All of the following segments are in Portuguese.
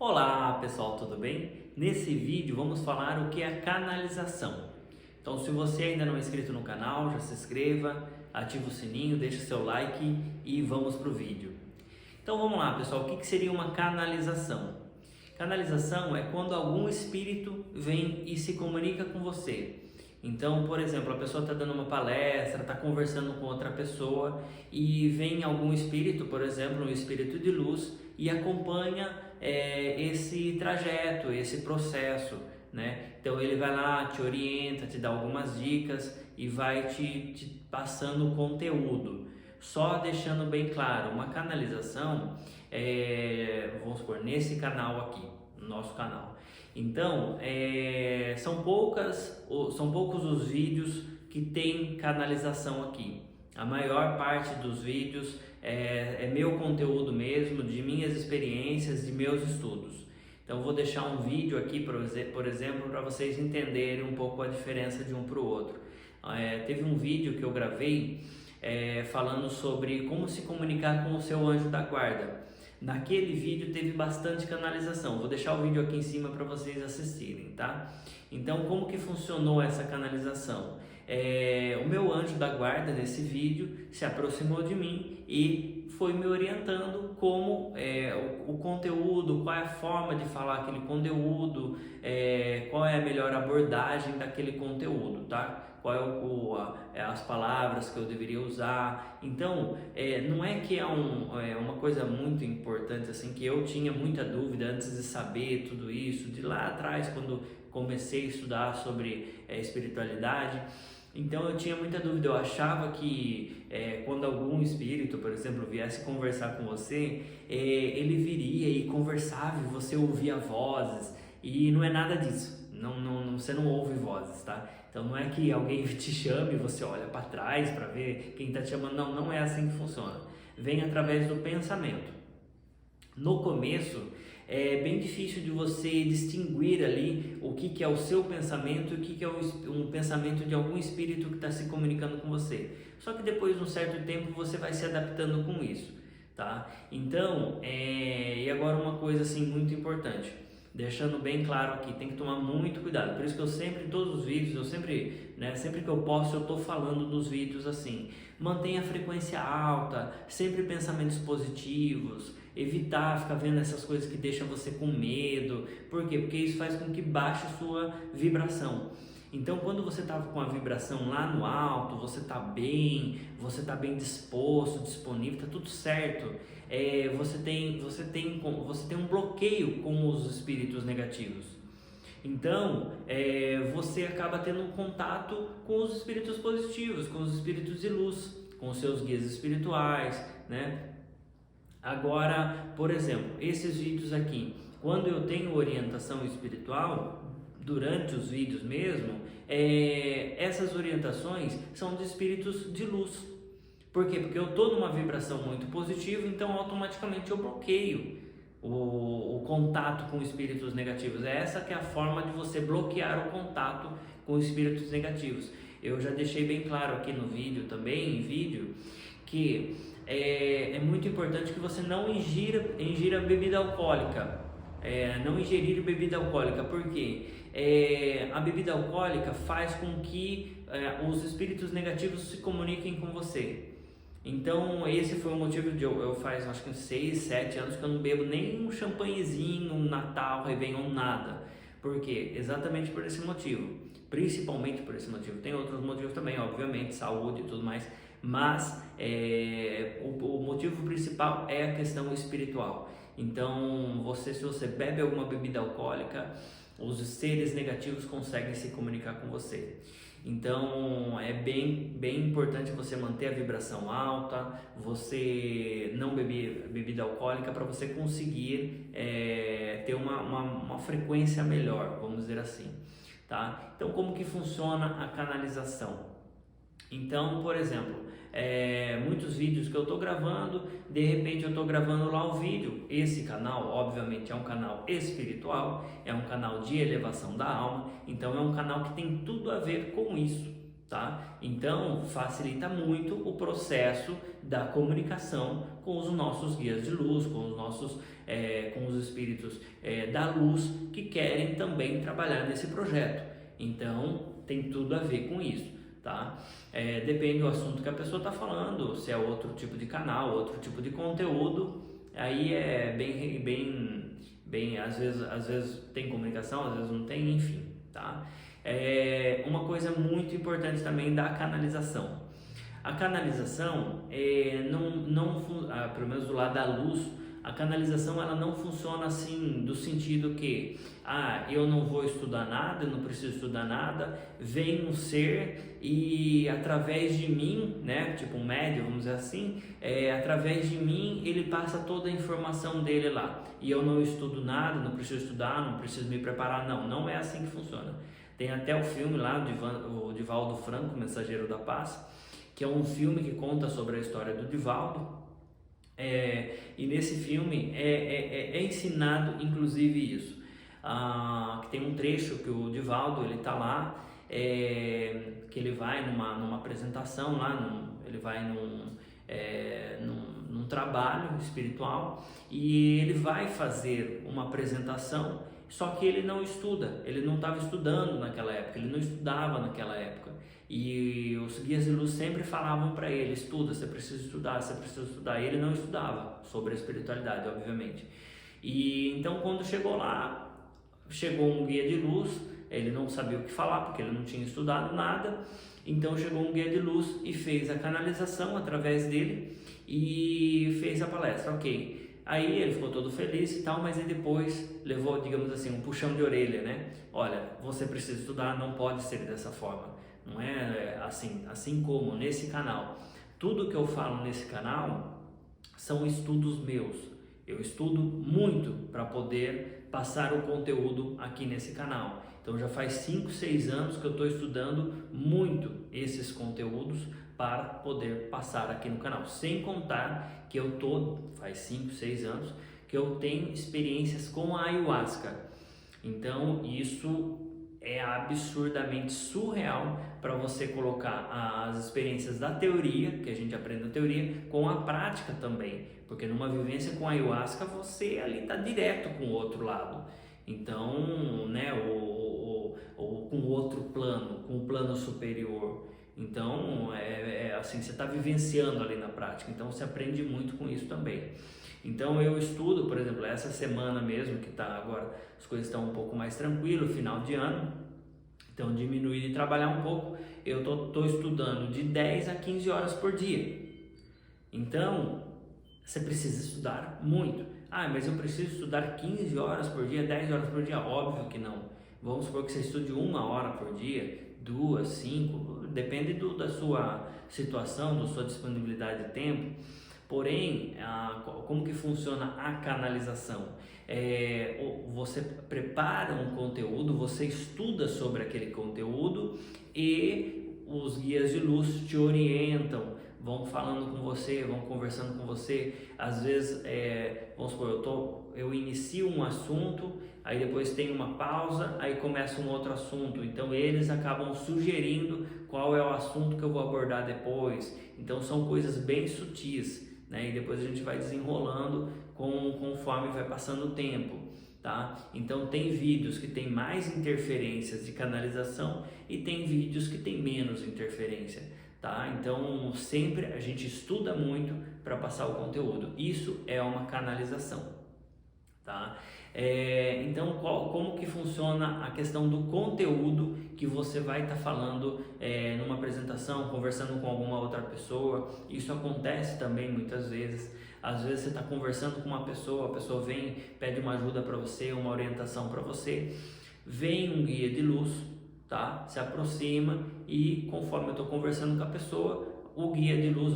Olá pessoal, tudo bem? Nesse vídeo vamos falar o que é canalização. Então, se você ainda não é inscrito no canal, já se inscreva, ativa o sininho, deixa seu like e vamos para o vídeo. Então vamos lá pessoal, o que seria uma canalização? Canalização é quando algum espírito vem e se comunica com você. Então, por exemplo, a pessoa está dando uma palestra, está conversando com outra pessoa e vem algum espírito, por exemplo, um espírito de luz, e acompanha esse trajeto, esse processo, né? Então ele vai lá, te orienta, te dá algumas dicas e vai te passando conteúdo. Só deixando bem claro, uma canalização, vamos supor, nesse canal aqui, no nosso canal. Então, são poucos os vídeos que tem canalização aqui. A maior parte dos vídeos é meu conteúdo mesmo, de minhas experiências, de meus estudos. Então, vou deixar um vídeo aqui, por exemplo, para vocês entenderem um pouco a diferença de um para o outro. Teve um vídeo que eu gravei falando sobre como se comunicar com o seu anjo da guarda. Naquele vídeo teve bastante canalização. Vou deixar o vídeo aqui em cima para vocês assistirem, tá? Então, como que funcionou essa canalização? O meu anjo da guarda nesse vídeo se aproximou de mim e foi me orientando como o conteúdo, qual é a forma de falar aquele conteúdo, qual é a melhor abordagem daquele conteúdo, tá? Qual é as palavras que eu deveria usar. Então, não é que uma coisa muito importante assim, que eu tinha muita dúvida antes de saber tudo isso, de lá atrás quando comecei a estudar sobre espiritualidade. Então eu tinha muita dúvida, eu achava que quando algum espírito, por exemplo, viesse conversar com você, ele viria e conversava e você ouvia vozes, e não é nada disso. Você não ouve vozes, tá? Então não é que alguém te chame e você olha para trás para ver quem está te chamando. Não é assim que funciona. Vem através do pensamento. No começo é bem difícil de você distinguir ali o que é o seu pensamento e o que é um pensamento de algum espírito que está se comunicando com você. Só que depois de um certo tempo você vai se adaptando com isso, tá? Então, e agora uma coisa assim muito importante. Deixando bem claro aqui, tem que tomar muito cuidado. Por isso que eu sempre, em todos os vídeos, sempre que eu posso, eu estou falando nos vídeos assim. Mantenha a frequência alta, sempre pensamentos positivos, evitar ficar vendo essas coisas que deixam você com medo. Por quê? Porque isso faz com que baixe a sua vibração. Então, quando você está com a vibração lá no alto, você está bem disposto, disponível, está tudo certo. Você tem um bloqueio com os espíritos negativos. Então, você acaba tendo um contato com os espíritos positivos, com os espíritos de luz, com os seus guias espirituais, né? Agora, por exemplo, esses vídeos aqui, quando eu tenho orientação espiritual, durante os vídeos mesmo, essas orientações são de espíritos de luz. Por quê? Porque eu estou numa vibração muito positiva, então automaticamente eu bloqueio o contato com espíritos negativos. Essa que é a forma de você bloquear o contato com espíritos negativos. Eu já deixei bem claro aqui no vídeo também, em vídeo, que é muito importante que você não ingira bebida alcoólica. Não ingerir bebida alcoólica, porque a bebida alcoólica faz com que os espíritos negativos se comuniquem com você. Então esse foi o motivo de eu faz acho que uns 6, 7 anos que eu não bebo nem um champanhezinho, um Natal, Réveillon, nada. Por quê? Exatamente por esse motivo, principalmente por esse motivo. Tem outros motivos também, obviamente, saúde e tudo mais, mas o motivo principal é a questão espiritual. Então, se você bebe alguma bebida alcoólica, os seres negativos conseguem se comunicar com você. Então, é bem importante você manter a vibração alta, você não beber bebida alcoólica para você conseguir ter uma frequência melhor, vamos dizer assim, tá? Então, como que funciona a canalização? Então, por exemplo, muitos vídeos que eu estou gravando, de repente eu estou gravando lá o vídeo. Esse canal, obviamente, é um canal espiritual, é um canal de elevação da alma, então é um canal que tem tudo a ver com isso, tá? Então facilita muito o processo da comunicação com os nossos guias de luz, com os nossos com os espíritos da luz que querem também trabalhar nesse projeto. Então tem tudo a ver com isso, tá? Depende do assunto que a pessoa está falando, se é outro tipo de canal, outro tipo de conteúdo, aí é bem, às vezes tem comunicação, às vezes não tem, enfim, tá? Uma coisa muito importante também da canalização. A canalização, pelo menos do lado da luz, a canalização ela não funciona assim do sentido que eu não vou estudar nada, eu não preciso estudar nada, vem um ser e através de mim, né, tipo um médium, vamos dizer assim, através de mim ele passa toda a informação dele lá e eu não estudo nada, não preciso estudar, não preciso me preparar, não é assim que funciona. Tem até o filme lá, o Divaldo Franco, Mensageiro da Paz, que é um filme que conta sobre a história do Divaldo. E nesse filme é ensinado inclusive isso, que tem um trecho que o Divaldo ele tá lá, que ele vai numa apresentação lá, ele vai num trabalho espiritual e ele vai fazer uma apresentação, só que ele não estuda, ele não estava estudando naquela época, ele não estudava naquela época. E os guias de luz sempre falavam para ele: estuda, você precisa estudar, você precisa estudar. E ele não estudava sobre a espiritualidade, obviamente. E então, quando chegou lá, chegou um guia de luz, ele não sabia o que falar porque ele não tinha estudado nada. Então chegou um guia de luz e fez a canalização através dele e fez a palestra, ok. Aí ele ficou todo feliz e tal, mas aí depois levou, digamos assim, um puxão de orelha, né? Olha, você precisa estudar, não pode ser dessa forma. Não é assim como nesse canal. Tudo que eu falo nesse canal são estudos meus. Eu estudo muito para poder passar o conteúdo aqui nesse canal. Então já faz 5, 6 anos que eu estou estudando muito esses conteúdos para poder passar aqui no canal. Sem contar que faz 5, 6 anos que eu tenho experiências com a ayahuasca. Então isso é absurdamente surreal para você colocar as experiências da teoria, que a gente aprende na teoria, com a prática também, porque numa vivência com a ayahuasca você ali está direto com o outro lado, então, né, ou com outro plano, com o plano superior. Então, assim, você está vivenciando ali na prática, então você aprende muito com isso também. Então eu estudo, por exemplo, essa semana mesmo que está agora, as coisas estão um pouco mais tranquilas, final de ano, então diminuí de trabalhar um pouco, eu estou estudando de 10 a 15 horas por dia. Então você precisa estudar muito. Mas eu preciso estudar 15 horas por dia, 10 horas por dia? Óbvio que não. Vamos supor que você estude 1 hora por dia, 2, 5, depende da sua situação, da sua disponibilidade de tempo. Porém, como que funciona a canalização? Você prepara um conteúdo, você estuda sobre aquele conteúdo e os guias de luz te orientam, vão falando com você, vão conversando com você. Às vezes, vamos supor, eu inicio um assunto, aí depois tem uma pausa, aí começa um outro assunto. Então eles acabam sugerindo qual é o assunto que eu vou abordar depois. Então são coisas bem sutis, né? E depois a gente vai desenrolando conforme vai passando o tempo, tá? Então tem vídeos que tem mais interferências de canalização e tem vídeos que tem menos interferência, tá? Então sempre a gente estuda muito para passar o conteúdo. Isso é uma canalização, tá? Então como que funciona a questão do conteúdo que você vai estar falando numa apresentação, conversando com alguma outra pessoa? Isso acontece também muitas vezes. Às vezes você está conversando com uma pessoa, a pessoa vem, pede uma ajuda para você, uma orientação para você, vem um guia de luz, tá? Se aproxima e conforme eu estou conversando com a pessoa, o guia de luz,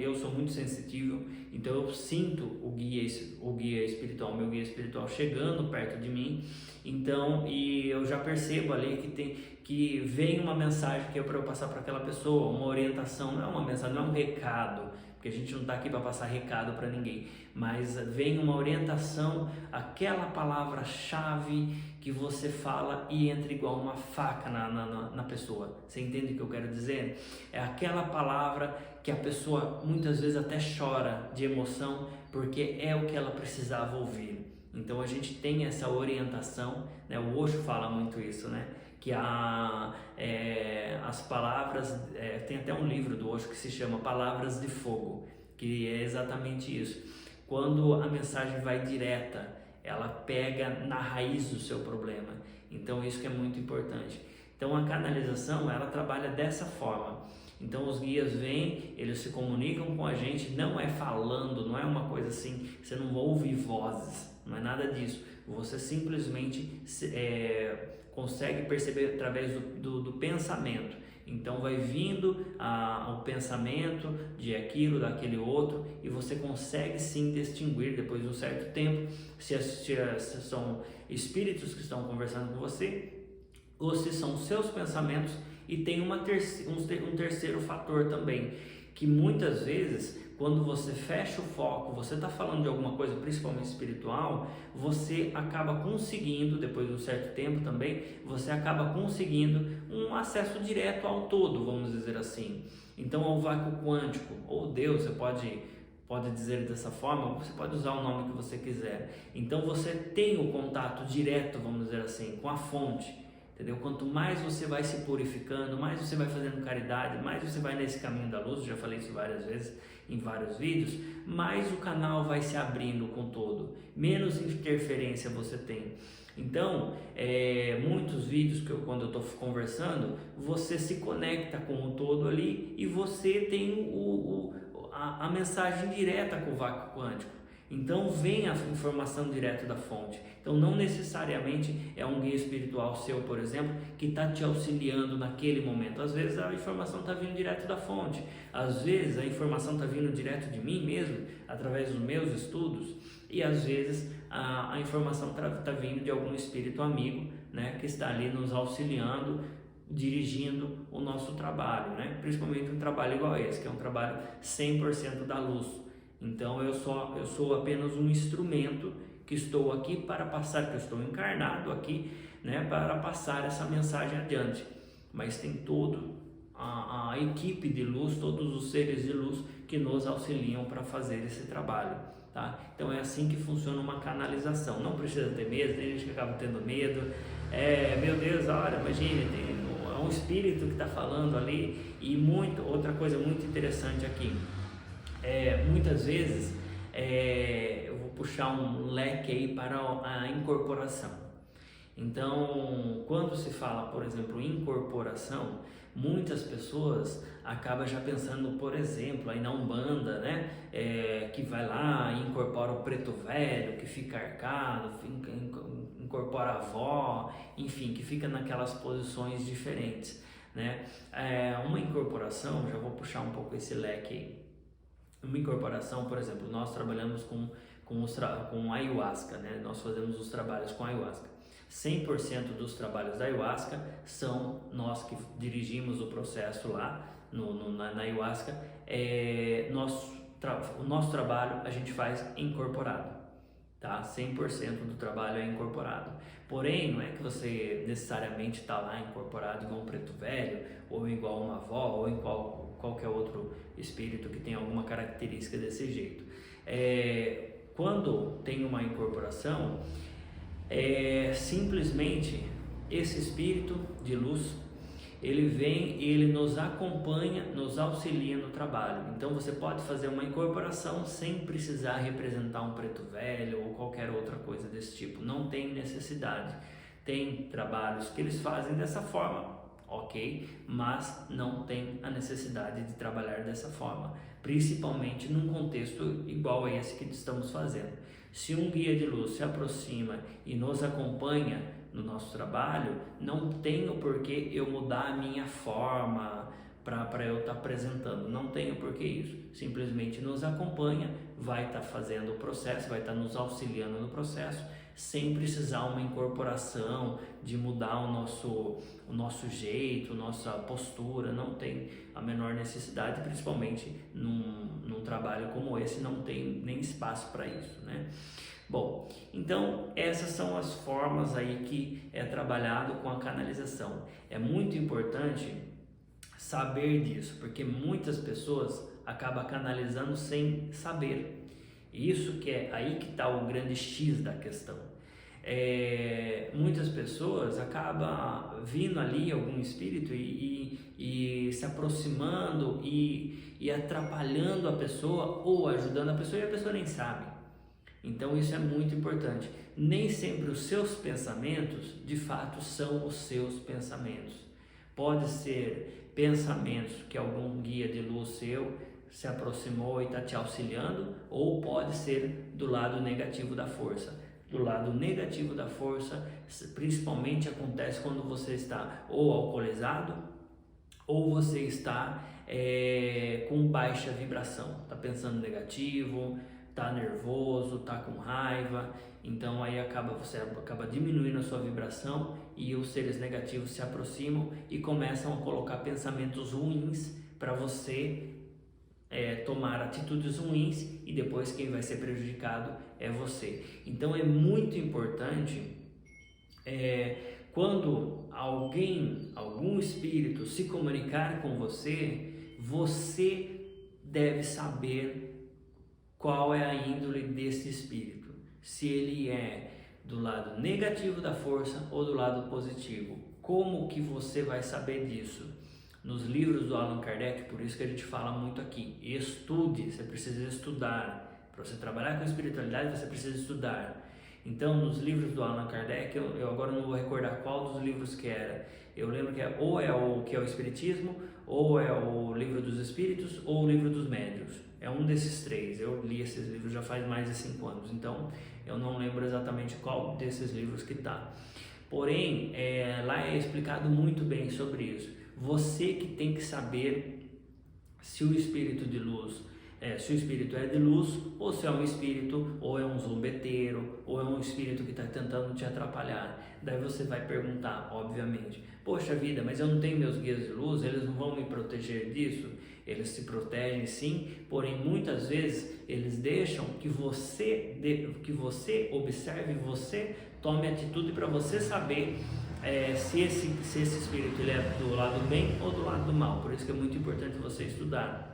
eu sou muito sensível, então eu sinto o guia espiritual, meu guia espiritual chegando perto de mim, então, e eu já percebo ali que vem uma mensagem que é para eu passar para aquela pessoa, uma orientação, não é uma mensagem, não é um recado, porque a gente não está aqui para passar recado para ninguém, mas vem uma orientação, aquela palavra-chave que você fala e entra igual uma faca na pessoa. Você entende o que eu quero dizer? É aquela palavra que a pessoa muitas vezes até chora de emoção, porque é o que ela precisava ouvir. Então a gente tem essa orientação, né? O Osho fala muito isso, né? Que as palavras, tem até um livro do Osho que se chama Palavras de Fogo, que é exatamente isso. Quando a mensagem vai direta, ela pega na raiz do seu problema. Então isso que é muito importante. Então a canalização, ela trabalha dessa forma. Então os guias vêm, eles se comunicam com a gente, não é falando, não é uma coisa assim, você não vai ouvir vozes, não é nada disso. Você simplesmente consegue perceber através do pensamento. Então vai vindo o pensamento de aquilo, daquele outro, e você consegue sim distinguir depois de um certo tempo se são espíritos que estão conversando com você ou se são seus pensamentos. E tem um terceiro fator também, que muitas vezes quando você fecha o foco, você está falando de alguma coisa principalmente espiritual, você acaba conseguindo, depois de um certo tempo também, você acaba conseguindo um acesso direto ao todo, vamos dizer assim. Então ao vácuo quântico, ou Deus, você pode dizer dessa forma, você pode usar o nome que você quiser. Então você tem o contato direto, vamos dizer assim, com a fonte. Entendeu? Quanto mais você vai se purificando, mais você vai fazendo caridade, mais você vai nesse caminho da luz, já falei isso várias vezes em vários vídeos, mais o canal vai se abrindo com todo, menos interferência você tem. Então, muitos vídeos quando eu estou conversando, você se conecta com o todo ali e você tem a mensagem direta com o vácuo quântico. Então vem a informação direto da fonte. Então não necessariamente é um guia espiritual seu, por exemplo, que está te auxiliando naquele momento. Às vezes a informação está vindo direto da fonte. Às vezes a informação está vindo direto de mim mesmo, através dos meus estudos. E às vezes a informação está vindo de algum espírito amigo, né, que está ali nos auxiliando, dirigindo o nosso trabalho, né? Principalmente um trabalho igual esse, que é um trabalho 100% da luz. Então eu sou apenas um instrumento que estou aqui para passar, que eu estou encarnado aqui, né, para passar essa mensagem adiante. Mas tem toda a equipe de luz, todos os seres de luz que nos auxiliam para fazer esse trabalho, tá? Então é assim que funciona uma canalização. Não precisa ter medo, tem gente que acaba tendo medo. Meu Deus, olha, imagine, é um espírito que está falando ali. E outra coisa muito interessante aqui. Muitas vezes eu vou puxar um leque aí para a incorporação. Então, quando se fala, por exemplo, incorporação, muitas pessoas acabam já pensando, por exemplo, aí na Umbanda, né? Que vai lá e incorpora o preto velho, que fica arcado, incorpora a avó, enfim, que fica naquelas posições diferentes, né? Uma incorporação, já vou puxar um pouco esse leque aí. Uma incorporação, por exemplo, nós trabalhamos com ayahuasca, né? Nós fazemos os trabalhos com ayahuasca. 100% dos trabalhos da ayahuasca são nós que dirigimos o processo lá na ayahuasca. O nosso trabalho a gente faz incorporado, tá? 100% do trabalho é incorporado. Porém, não é que você necessariamente está lá incorporado igual um preto velho, ou igual uma avó, ou igual qualquer outro espírito que tem alguma característica desse jeito. Quando tem uma incorporação, simplesmente esse espírito de luz, ele vem e ele nos acompanha, nos auxilia no trabalho. Então você pode fazer uma incorporação sem precisar representar um preto velho ou qualquer outra coisa desse tipo, não tem necessidade. Tem trabalhos que eles fazem dessa forma, ok, mas não tem a necessidade de trabalhar dessa forma, principalmente num contexto igual a esse que estamos fazendo. Se um guia de luz se aproxima e nos acompanha no nosso trabalho, não tem o porquê eu mudar a minha forma, para eu estar apresentando. Não tenho por que isso. Simplesmente nos acompanha, vai estar fazendo o processo, vai estar nos auxiliando no processo, sem precisar uma incorporação de mudar o nosso jeito, nossa postura. Não tem a menor necessidade, principalmente num trabalho como esse, não tem nem espaço para isso, né? Bom, então essas são as formas aí que é trabalhado com a canalização. É muito importante saber disso, porque muitas pessoas acabam canalizando sem saber. Isso que é aí que está o grande X da questão. Muitas pessoas acabam vindo ali algum espírito e se aproximando e atrapalhando a pessoa ou ajudando a pessoa, e a pessoa nem sabe. Então isso é muito importante. Nem sempre os seus pensamentos de fato são os seus pensamentos. Pode ser pensamentos que algum guia de luz seu se aproximou e está te auxiliando, ou pode ser do lado negativo da força. Do lado negativo da força, principalmente acontece quando você está ou alcoolizado, ou você está com baixa vibração, está pensando negativo, está nervoso, está com raiva. Então aí você acaba diminuindo a sua vibração e os seres negativos se aproximam e começam a colocar pensamentos ruins para você tomar atitudes ruins, e depois quem vai ser prejudicado é você. Então é muito importante quando algum espírito se comunicar com você, você deve saber qual é a índole desse espírito, se ele é do lado negativo da força ou do lado positivo. Como que você vai saber disso? Nos livros do Allan Kardec, por isso que a gente fala muito aqui, estude, você precisa estudar. Para você trabalhar com espiritualidade, você precisa estudar. Então, nos livros do Allan Kardec, eu agora não vou recordar qual dos livros que era. Eu lembro que ou é o que é o Espiritismo, ou é o Livro dos Espíritos, ou o Livro dos Médiuns. É um desses três. Eu li esses livros já faz mais de 5 anos, então eu não lembro exatamente qual desses livros que está. Porém, lá é explicado muito bem sobre isso. Você que tem que saber se o espírito de luz, se o espírito é de luz, ou se é um espírito, ou é um zombeteiro, ou é um espírito que está tentando te atrapalhar. Daí você vai perguntar, obviamente, poxa vida, mas eu não tenho meus guias de luz, eles não vão me proteger disso? Eles se protegem sim, porém muitas vezes eles deixam que você observe, você tome atitude para você saber se esse espírito ele é do lado do bem ou do lado do mal. Por isso que é muito importante você estudar.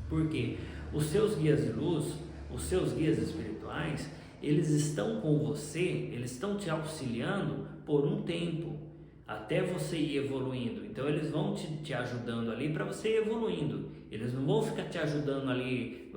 Porque os seus guias de luz, os seus guias espirituais, eles estão com você, eles estão te auxiliando por um tempo, até você ir evoluindo. Então eles vão te ajudando ali para você ir evoluindo. Eles não vão ficar te ajudando ali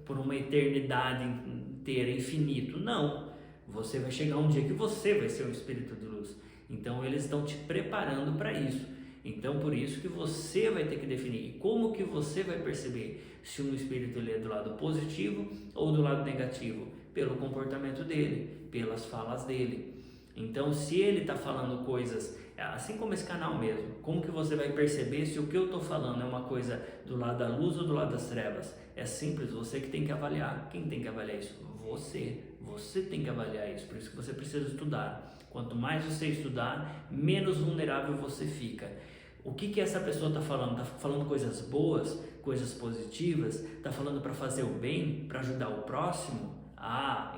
por uma eternidade inteira, infinito. Não. Você vai chegar um dia que você vai ser um espírito de luz. Então eles estão te preparando para isso. Então por isso que você vai ter que definir. E como que você vai perceber se um espírito ele é do lado positivo ou do lado negativo? Pelo comportamento dele, pelas falas dele. Então se ele está falando coisas, assim como esse canal mesmo, como que você vai perceber se o que eu estou falando é uma coisa do lado da luz ou do lado das trevas? É simples, você que tem que avaliar. Quem tem que avaliar isso? Você tem que avaliar isso, por isso que você precisa estudar. Quanto mais você estudar, menos vulnerável você fica. O que essa pessoa está falando? Está falando coisas boas, coisas positivas? Está falando para fazer o bem, para ajudar o próximo?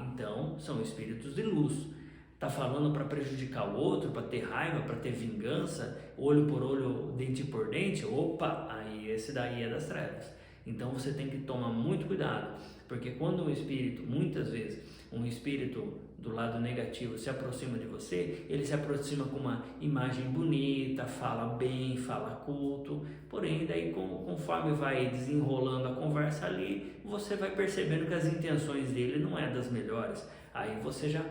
Então são espíritos de luz. Está falando para prejudicar o outro, para ter raiva, para ter vingança, olho por olho, dente por dente? Opa, aí esse daí é das trevas. Então você tem que tomar muito cuidado, porque quando um espírito, muitas vezes, um espírito do lado negativo se aproxima de você, ele se aproxima com uma imagem bonita, fala bem, fala culto, porém daí conforme vai desenrolando a conversa ali, você vai percebendo que as intenções dele não é das melhores. Aí você já,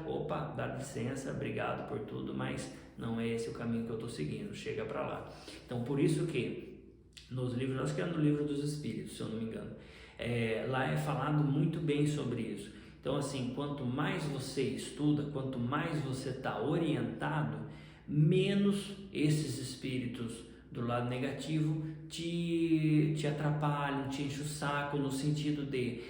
dá licença, obrigado por tudo, mas não é esse o caminho que eu estou seguindo, chega para lá. Então por isso que nos livros, acho que é no Livro dos Espíritos, se eu não me engano, lá é falado muito bem sobre isso. Então assim, quanto mais você estuda, quanto mais você está orientado, menos esses espíritos do lado negativo te atrapalham, te enche o saco no sentido de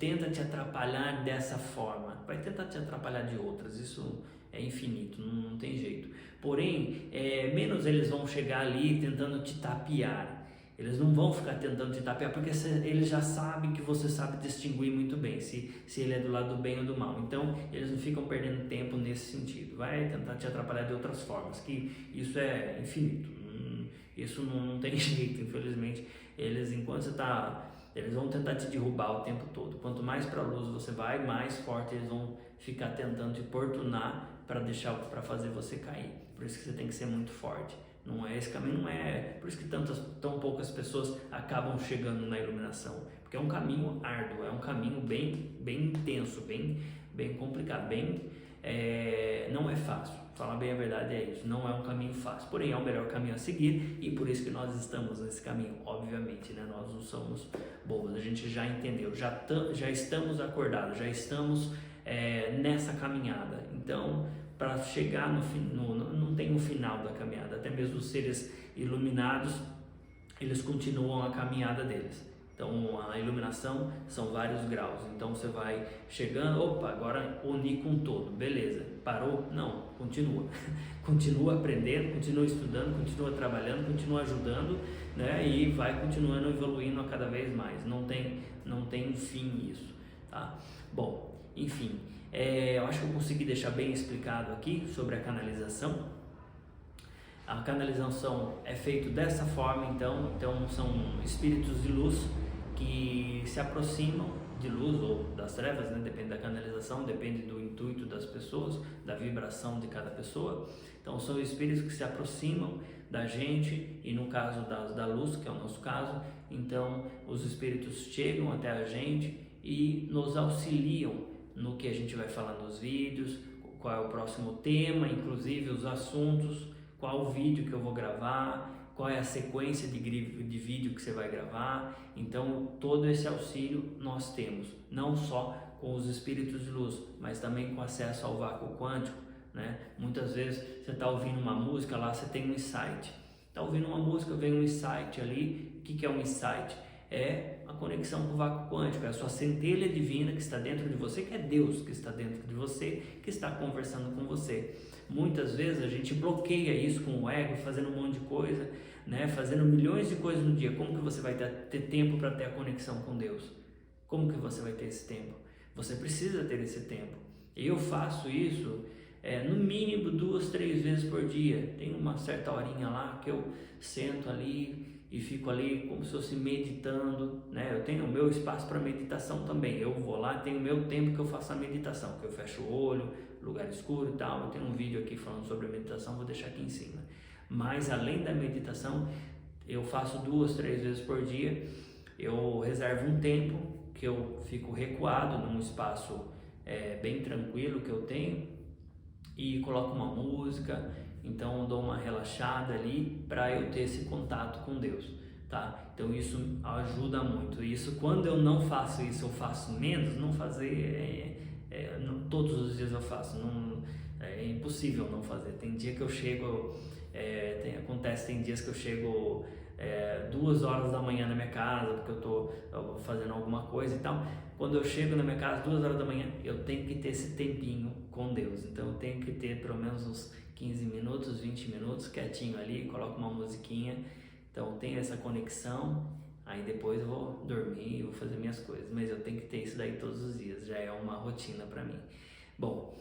tenta te atrapalhar dessa forma, vai tentar te atrapalhar de outras, isso é infinito, não tem jeito. Porém, menos eles vão chegar ali tentando te tapear. Eles não vão ficar tentando te tapear, porque eles já sabem que você sabe distinguir muito bem se ele é do lado do bem ou do mal. Então, eles não ficam perdendo tempo nesse sentido. Vai tentar te atrapalhar de outras formas, que isso é infinito. Isso não tem jeito, infelizmente. Enquanto você está... Eles vão tentar te derrubar o tempo todo. Quanto mais para a luz você vai, mais forte eles vão ficar tentando te importunar para fazer você cair. Por isso que você tem que ser muito forte. Não é esse caminho, não é por isso que tão poucas pessoas acabam chegando na iluminação, porque é um caminho árduo, é um caminho bem intenso, bem complicado, não é fácil. Falar bem a verdade é isso, não é um caminho fácil, porém é o melhor caminho a seguir, e por isso que nós estamos nesse caminho, obviamente, né? Nós não somos bobos, a gente já entendeu, já estamos acordados, já estamos nessa caminhada. Então, para chegar não tem um final da caminhada, até mesmo os seres iluminados, eles continuam a caminhada deles. Então, a iluminação são vários graus, então você vai chegando, opa, agora uni com todo, beleza, parou? Não, continua, continua aprendendo, continua estudando, continua trabalhando, continua ajudando, né? E vai continuando evoluindo a cada vez mais, não tem fim isso, tá? Bom, enfim, eu acho que eu consegui deixar bem explicado aqui sobre a canalização. A canalização é feita dessa forma, então são espíritos de luz que se aproximam de luz ou das trevas, né? Depende da canalização, depende do intuito das pessoas, da vibração de cada pessoa. Então são espíritos que se aproximam da gente, e no caso da luz, que é o nosso caso, então os espíritos chegam até a gente e nos auxiliam no que a gente vai falar nos vídeos, qual é o próximo tema, inclusive os assuntos, qual o vídeo que eu vou gravar, qual é a sequência de vídeo que você vai gravar. Então todo esse auxílio nós temos, não só com os espíritos de luz, mas também com acesso ao vácuo quântico, né? Muitas vezes você está ouvindo uma música, lá você tem um insight, está ouvindo uma música, vem um insight ali. O que é um insight? É a conexão com o vácuo quântico, é a sua centelha divina que está dentro de você, que é Deus que está dentro de você, que está conversando com você. Muitas vezes a gente bloqueia isso com o ego, fazendo um monte de coisa, né? Fazendo milhões de coisas no dia. Como que você vai ter tempo para ter a conexão com Deus? Como que você vai ter esse tempo? Você precisa ter esse tempo. Eu faço isso no mínimo 2, 3 vezes por dia. Tem uma certa horinha lá que eu sento ali e fico ali como se fosse meditando, né? Eu tenho o meu espaço para meditação também. Eu vou lá, tenho o meu tempo que eu faço a meditação, que eu fecho o olho, lugar escuro e tal. Eu tenho um vídeo aqui falando sobre a meditação, vou deixar aqui em cima. Mas além da meditação, eu faço 2, 3 vezes por dia. Eu reservo um tempo que eu fico recuado num espaço bem tranquilo que eu tenho e coloco uma música. Então eu dou uma relaxada ali para eu ter esse contato com Deus, tá? Então isso ajuda muito. Isso, quando eu não faço isso, eu faço menos. Não fazer todos os dias eu faço, é impossível não fazer. Tem dia que eu chego, tem dias que eu chego 2 horas da manhã na minha casa, porque eu tô fazendo alguma coisa e tal. Quando eu chego na minha casa 2 horas da manhã, eu tenho que ter esse tempinho com Deus. Então eu tenho que ter pelo menos uns 15 minutos, 20 minutos quietinho ali, coloco uma musiquinha. Então eu tenho essa conexão, aí depois eu vou dormir, vou fazer minhas coisas, mas eu tenho que ter isso daí todos os dias, já é uma rotina para mim. Bom,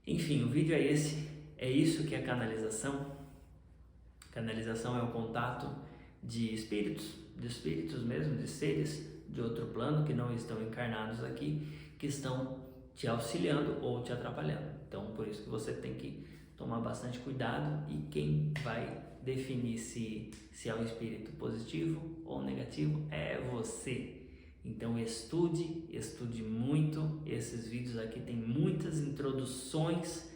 enfim, o vídeo é esse, é isso que é canalização. Canalização é o contato de espíritos mesmo, de seres de outro plano que não estão encarnados aqui, que estão te auxiliando ou te atrapalhando. Então por isso que você tem que tomar bastante cuidado, e quem vai definir se é um espírito positivo ou negativo é você. Então estude muito. Esses vídeos aqui tem muitas introduções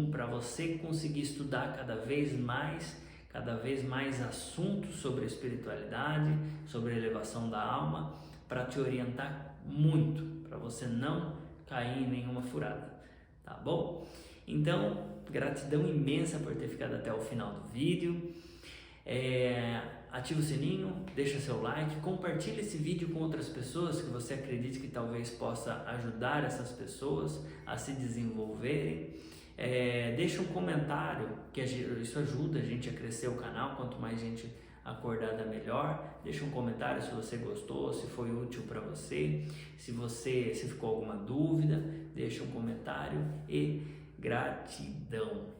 para você conseguir estudar cada vez mais assuntos sobre espiritualidade, sobre a elevação da alma, para te orientar muito, para você não cair em nenhuma furada, tá bom? Então, gratidão imensa por ter ficado até o final do vídeo. Ativa o sininho, deixa seu like, compartilha esse vídeo com outras pessoas que você acredite que talvez possa ajudar essas pessoas a se desenvolverem. Deixa um comentário, que isso ajuda a gente a crescer o canal. Quanto mais gente acordada, melhor. Deixa um comentário se você gostou, se foi útil para você, se ficou alguma dúvida, deixa um comentário e gratidão.